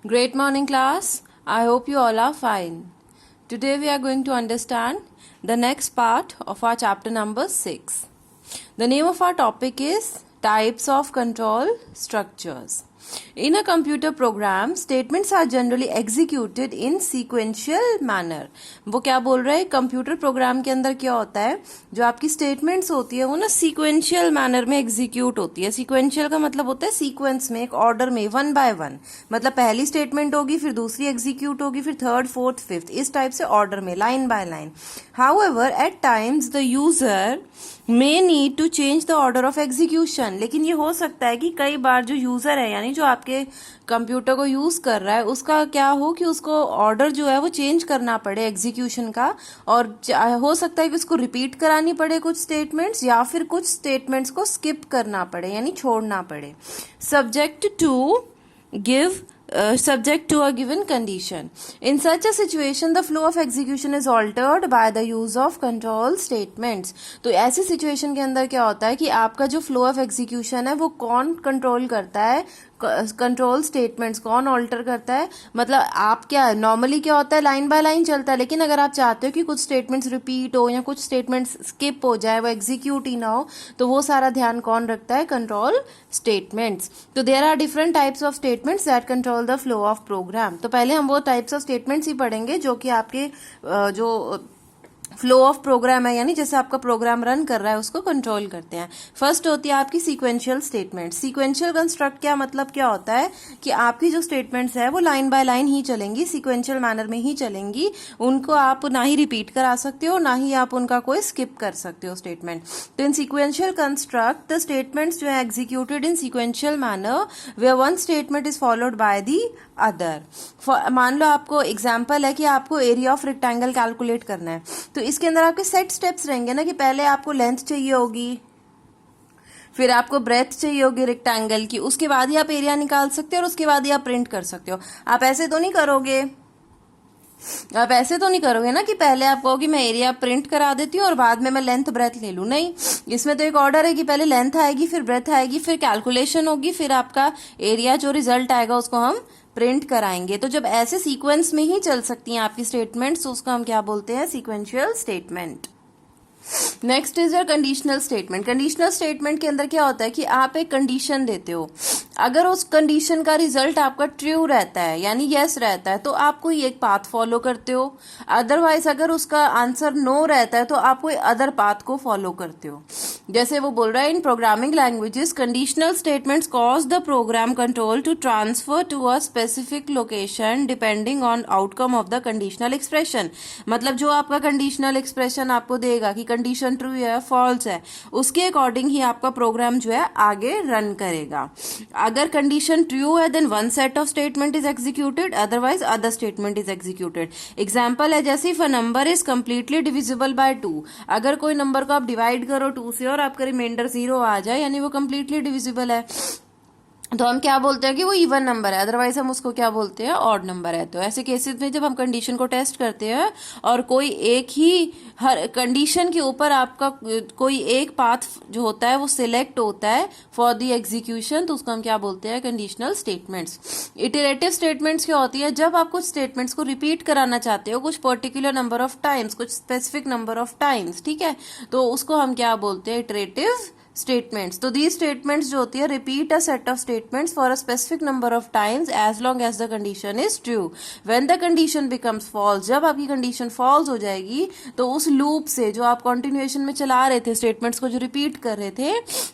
Great morning, class. I hope you all are fine. Today we are going to understand the next part of our chapter number 6. The name of our topic is Types of Control Structures. In a computer program, statements are generally executed in sequential manner. वो क्या बोल रहा है, computer program के अंदर क्या होता है, जो आपकी स्टेटमेंट्स होती है वो ना सीक्वेंशियल मैनर में एग्जीक्यूट होती है. सीक्वेंशियल का मतलब होता है सीक्वेंस में, एक ऑर्डर में, वन बाय वन. मतलब पहली स्टेटमेंट होगी, फिर दूसरी एग्जीक्यूट होगी, फिर थर्ड, फोर्थ, फिफ्थ, इस टाइप से ऑर्डर में, line by line. However at times the user may need to change the order of execution. लेकिन ये हो सकता है कि कई बार जो यूजर है, यानी जो आपके कंप्यूटर को यूज कर रहा है, उसका क्या हो कि उसको ऑर्डर जो है वो चेंज करना पड़े एग्जीक्यूशन का, और हो सकता है कि उसको रिपीट करानी पड़े कुछ स्टेटमेंट्स, या फिर कुछ स्टेटमेंट्स को स्किप करना पड़े यानी छोड़ना पड़े. Subject to a given condition. In such a situation, the flow of execution is altered by the use of control statements. तो ऐसी सिचुएशन के अंदर क्या होता है कि आपका जो फ्लो ऑफ एग्जीक्यूशन है वो कौन कंट्रोल करता है, कंट्रोल स्टेटमेंट्स कौन ऑल्टर करता है. मतलब आप क्या, नॉर्मली क्या होता है, लाइन बाय लाइन चलता है, लेकिन अगर आप चाहते हो कि कुछ स्टेटमेंट्स रिपीट हो या कुछ स्टेटमेंट्स स्किप हो जाए, वो एग्जीक्यूट ही ना हो, तो वो सारा ध्यान कौन रखता है, कंट्रोल स्टेटमेंट्स. तो there are different types of statements that control the flow of program. तो पहले हम वो टाइप्स ऑफ स्टेटमेंट्स ही पढ़ेंगे जो कि आपके जो फ्लो ऑफ प्रोग्राम है, यानी जैसे आपका प्रोग्राम रन कर रहा है उसको कंट्रोल करते हैं. फर्स्ट होती है आपकी सीक्वेंशियल स्टेटमेंट. सीक्वेंशियल कंस्ट्रक्ट क्या मतलब क्या होता है कि आपकी जो स्टेटमेंट्स है वो लाइन बाय लाइन ही चलेंगी, सीक्वेंशियल मैनर में ही चलेंगी. उनको आप ना ही रिपीट करा सकते हो, ना ही आप उनका कोई स्किप कर सकते हो स्टेटमेंट. तो in sequential construct the statements जो है executed in sequential manner where one statement is followed by the other. मान लो आपको एग्जाम्पल है कि आपको एरिया ऑफ रेक्टेंगल कैलकुलेट करना है, तो इसके अंदर आपके सेट स्टेप्स रहेंगे ना, कि पहले आपको लेंथ चाहिए होगी, फिर आपको ब्रेथ चाहिए होगी रेक्टेंगल की, उसके बाद ही आप एरिया निकाल सकते हो और उसके बाद ही आप प्रिंट कर सकते हो. आप ऐसे तो नहीं करोगे, ना कि पहले आप कहोगे मैं एरिया प्रिंट करा देती हूँ और बाद में मैं लेंथ ब्रेथ ले लूँ. नहीं, इसमें तो एक ऑर्डर है कि पहले लेंथ आएगी, फिर ब्रेथ आएगी, फिर कैलकुलेशन होगी, फिर आपका एरिया जो रिजल्ट आएगा उसको हम प्रिंट कराएंगे. तो जब ऐसे सीक्वेंस में ही चल सकती हैं आपकी स्टेटमेंट्स, तो उसको हम क्या बोलते हैं, sequential statement. Next is your conditional statement. Conditional statement के अंदर क्या होता है कि आप एक कंडीशन देते हो, अगर उस कंडीशन का रिजल्ट आपका ट्रू रहता है यानी यस रहता है तो आप कोई एक पाथ फॉलो करते हो. अदरवाइज अगर उसका आंसर नो रहता है तो आप कोई अदर पाथ को फॉलो करते हो. जैसे वो बोल रहा है in programming languages conditional statements cause the program control to transfer to a specific location depending on outcome of the conditional expression. मतलब जो आपका कंडीशनल एक्सप्रेशन आपको देगा कि कंडीशन ट्रू है फॉल्स है, उसके अकॉर्डिंग ही आपका प्रोग्राम जो है आगे रन करेगा. अगर कंडीशन ट्रू है then one set of statement is executed, otherwise other statement is executed. Example है जैसे if a number is completely divisible by 2, अगर कोई नंबर को आप डिवाइड करो 2 से और आपका रिमाइंडर 0 आ जाए यानी वो कंप्लीटली डिविजिबल है, तो हम क्या बोलते हैं कि वो इवन नंबर है, अदरवाइज हम उसको क्या बोलते हैं, ऑड नंबर है. तो ऐसे केसेस में जब हम कंडीशन को टेस्ट करते हैं और कोई एक ही, हर कंडीशन के ऊपर आपका कोई एक पाथ जो होता है वो सिलेक्ट होता है फॉर द एग्जीक्यूशन, तो उसको हम क्या बोलते हैं, कंडीशनल स्टेटमेंट्स. इटरेटिव स्टेटमेंट्स क्या होती है, जब आप कुछ स्टेटमेंट्स को रिपीट कराना चाहते हो कुछ पर्टिकुलर नंबर ऑफ टाइम्स, कुछ स्पेसिफिक नंबर ऑफ टाइम्स, ठीक है, तो उसको हम क्या बोलते हैं, इटरेटिव स्टेटमेंट्स. तो दी स्टेटमेंट्स जो होती है repeat a set of statements for a specific number of times as long as the condition is true. When the condition becomes false, जब आपकी कंडीशन फॉल्स हो जाएगी तो उस लूप से जो आप कंटिन्यूएशन में चला रहे थे, स्टेटमेंट्स को जो रिपीट कर रहे थे,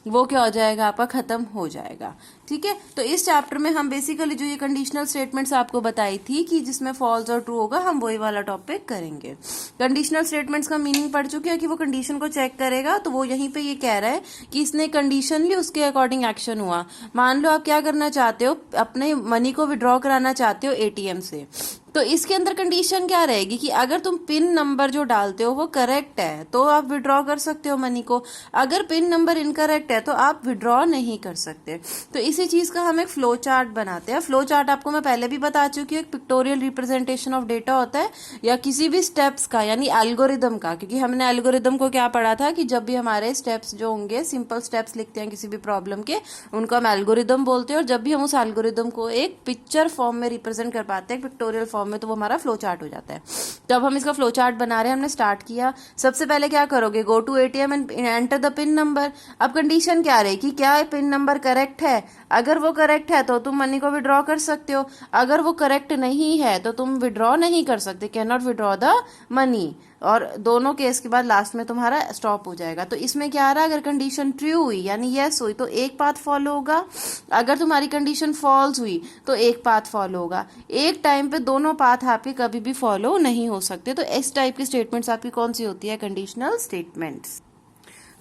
वो क्या हो जाएगा, आपका खत्म हो जाएगा. ठीक है, तो इस चैप्टर में हम बेसिकली जो ये कंडीशनल स्टेटमेंट्स आपको बताई थी कि जिसमें फॉल्स और ट्रू होगा, हम वही वाला टॉपिक करेंगे. कंडीशनल स्टेटमेंट्स का मीनिंग पढ़ चुके हैं कि वो कंडीशन को चेक करेगा, तो वो यहीं पे ये कह रहा है कि इसने कंडीशन ली, उसके अकॉर्डिंग एक्शन हुआ. मान लो आप क्या करना चाहते हो, अपने मनी को विड्रॉ कराना चाहते हो एटीएम से, तो इसके अंदर कंडीशन क्या रहेगी कि अगर तुम पिन नंबर जो डालते हो वो करेक्ट है तो आप विड्रॉ कर सकते हो मनी को, अगर पिन नंबर इनकरेक्ट है तो आप विड्रॉ नहीं कर सकते। तो इसी चीज का हम एक फ्लो चार्ट बनाते हैं। फ्लो चार्ट आपको मैं पहले भी बता चुकी हूँ, एक पिक्टोरियल रिप्रेजेंटेशन ऑफ डेटा होता है या किसी भी स्टेप्स का यानी एल्गोरिदम का, क्योंकि हमने एल्गोरिदम को क्या पढ़ा था कि जब भी हमारे स्टेप्स जो होंगे सिंपल स्टेप्स लिखते हैं किसी भी प्रॉब्लम के, उनको हम एल्गोरिदम बोलते हैं, और जब भी हम उस एल्गोरिदम को एक पिक्चर फॉर्म में रिप्रेजेंट कर पाते हैं पिक्टोरियल फॉर्म में, तो वो हमारा फ्लो चार्ट हो जाता है। तो अब हम इसका फ्लो चार्ट बना रहे हैं, हमने स्टार्ट किया। सबसे पहले क्या करोगे, go to ATM and enter the PIN number. अब कंडीशन क्या रहेगी, क्या पिन नंबर करेक्ट है, अगर वो करेक्ट है तो तुम मनी को विड्रॉ कर सकते हो, अगर वो करेक्ट नहीं है तो तुम विड्रॉ नहीं कर सकते, can not withdraw the money, और दोनों केस के बाद लास्ट में तुम्हारा स्टॉप हो जाएगा। तो इसमें क्या आ रहा है, अगर कंडीशन ट्रू हुई यानी यस हुई तो एक पाथ फॉलो होगा, अगर तुम्हारी कंडीशन फॉल्स हुई तो एक पाथ फॉलो होगा। एक टाइम पे दोनों पाथ आपके कभी भी फॉलो नहीं हो सकते। तो इस टाइप की स्टेटमेंट्स आपकी कौन सी होती है, कंडीशनल स्टेटमेंट्स।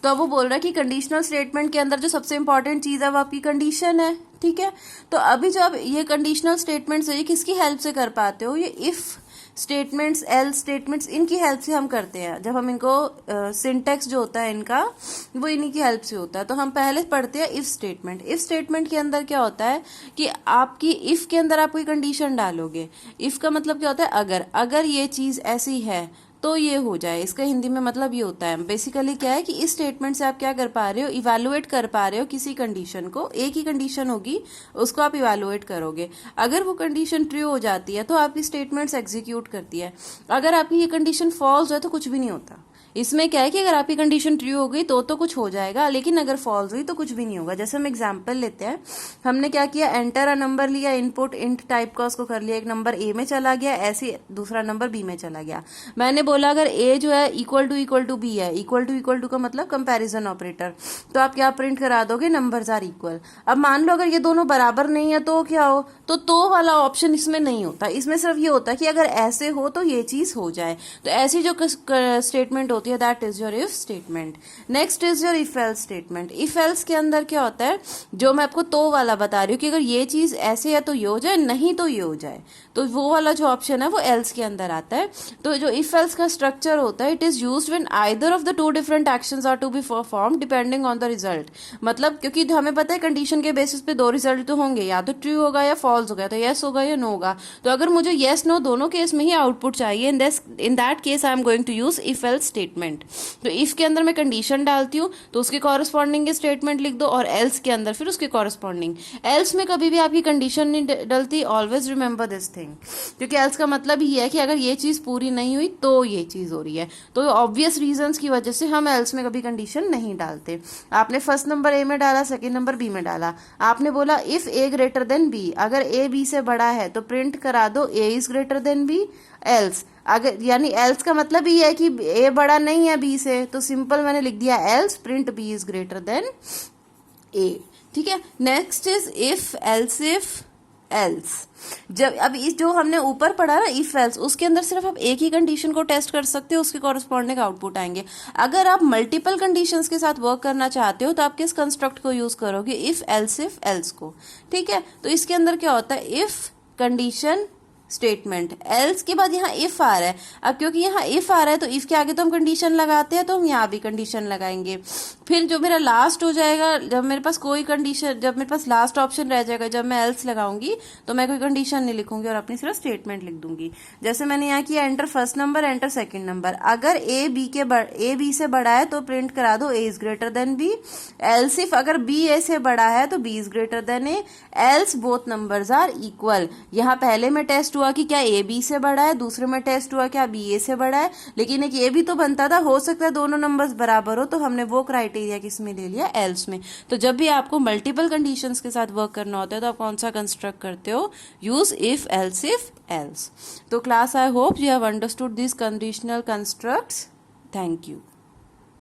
तो अब वो बोल रहा है कि कंडीशनल स्टेटमेंट के अंदर जो सबसे इंपॉर्टेंट चीज है वो आपकी कंडीशन है, ठीक है। तो अभी जो अब ये कंडीशनल स्टेटमेंट्स है ये किसकी हेल्प से कर पाते हो, ये इफ स्टेटमेंट्स, एल स्टेटमेंट्स, इनकी हेल्प से हम करते हैं। जब हम इनको सिंटेक्स जो होता है इनका वो इन्हीं की हेल्प से होता है। तो हम पहले पढ़ते हैं इफ स्टेटमेंट। इफ स्टेटमेंट के अंदर क्या होता है कि आपकी इफ के अंदर आप कोई कंडीशन डालोगे। इफ का मतलब क्या होता है, अगर ये चीज ऐसी है तो ये हो जाए, इसका हिंदी में मतलब ये होता है। बेसिकली क्या है कि इस स्टेटमेंट से आप क्या कर पा रहे हो, इवैल्यूएट कर पा रहे हो किसी कंडीशन को। एक ही कंडीशन होगी उसको आप इवैल्यूएट करोगे, अगर वो कंडीशन ट्रू हो जाती है तो आपकी स्टेटमेंट्स एग्जीक्यूट करती है, अगर आपकी ये कंडीशन फॉल्स है तो कुछ भी नहीं होता। इसमें क्या है कि अगर आपकी कंडीशन ट्रू हो गई तो कुछ हो जाएगा, लेकिन अगर फॉल्स हुई तो कुछ भी नहीं होगा। जैसे हम एग्जांपल लेते हैं, हमने क्या किया, एंटर अ नंबर लिया, इनपुट इंट टाइप का उसको कर लिया, एक नंबर ए में चला गया, ऐसे दूसरा नंबर बी में चला गया। मैंने बोला अगर ए जो है इक्वल टू बी है, इक्वल टू का मतलब कंपैरिजन ऑपरेटर, तो आप क्या प्रिंट करा दोगे, नंबर्स आर इक्वल। अब मान लो अगर ये दोनों बराबर नहीं है तो क्या हो, तो वाला ऑप्शन इसमें नहीं होता, इसमें सिर्फ ये होता है कि अगर ऐसे हो तो ये चीज हो जाए। तो ऐसी जो स्टेटमेंट होती है that is your if statement. Next is your if else statement. If else के अंदर क्या होता है, जो मैं आपको तो वाला बता रही हूँ कि अगर ये चीज ऐसे है तो ये हो जाए, नहीं तो ये हो जाए, तो वो वाला जो ऑप्शन है वो एल्स के अंदर आता है। तो जो इफ एल्स का स्ट्रक्चर होता है, it is used when either of the two different actions are to be performed depending on the result. मतलब क्योंकि हमें पता है कंडीशन के बेसिस पे दो रिजल्ट तो होंगे, या तो ट्रू होगा या फॉल्स होगा, तो यस होगा या नो होगा। तो अगर मुझे यस नो दोनों केस में ही आउटपुट चाहिए, in that case I am going to use if else statement. तो इफ के अंदर मैं कंडीशन डालती हूँ तो उसके कॉरेस्पॉन्डिंग स्टेटमेंट लिख दो, और एल्स के अंदर फिर उसके कॉरेस्पॉन्डिंग। एल्स में कभी भी आपकी कंडीशन नहीं डलती, ऑलवेज रिमेंबर दिस थिंग, क्योंकि एल्स का मतलब ही है कि अगर ये चीज पूरी नहीं हुई तो ये चीज हो रही है। तो ऑब्वियस रीजंस की वजह से हम एल्स में कभी कंडीशन नहीं डालते। आपने फर्स्ट नंबर ए में डाला, सेकेंड नंबर बी में डाला, आपने बोला if A greater than B, अगर ए बी से बड़ा है तो प्रिंट करा दो A is greater than B. Else अगर यानी एल्स का मतलब ये है कि ए बड़ा नहीं है बी से, तो सिंपल मैंने लिख दिया else print B is greater than A, ठीक है। Next is if else if else. जब अब इस जो हमने ऊपर पढ़ा ना इफ एल्स, उसके अंदर सिर्फ आप एक ही कंडीशन को टेस्ट कर सकते हो, उसके कॉरेस्पॉन्डिंग आउटपुट आएंगे। अगर आप मल्टीपल कंडीशंस के साथ वर्क करना चाहते हो तो आप किस कंस्ट्रक्ट को यूज करोगे, इफ एल्स को, ठीक है। तो इसके अंदर क्या होता है, इफ कंडीशन स्टेटमेंट, एल्स के बाद यहाँ इफ आ रहा है। अब क्योंकि यहाँ इफ आ रहा है तो इफ के आगे तो हम कंडीशन लगाते हैं, तो हम यहाँ भी कंडीशन लगाएंगे। फिर जो मेरा लास्ट हो जाएगा, जब मेरे पास कोई कंडीशन, जब मेरे पास लास्ट ऑप्शन रह जाएगा, जब मैं एल्स लगाऊंगी तो मैं कोई कंडीशन नहीं लिखूंगी और अपनी सिर्फ स्टेटमेंट लिख दूंगी। जैसे मैंने यहाँ किया enter first number, enter second number, अगर ए बी से बड़ा है तो प्रिंट करा दो A is greater than B. Else if अगर बी ए से बड़ा है तो B is greater than A. Else both numbers are equal. यहाँ पहले में टेस्ट हुआ कि क्या ए बी से बड़ा है, दूसरे में टेस्ट हुआ क्या बी ए से बड़ा है, लेकिन एक ये भी तो बनता था, हो सकता है दोनों नंबर्स बराबर हो, तो हमने वो क्राइटेरिया किस में ले लिया, एल्स में। तो जब भी आपको मल्टीपल कंडीशंस के साथ वर्क करना होता है तो आप कौन सा कंस्ट्रक्ट करते हो, यूज इफ एल्स। तो class, I hope you have understood this conditional constructs. Thank you.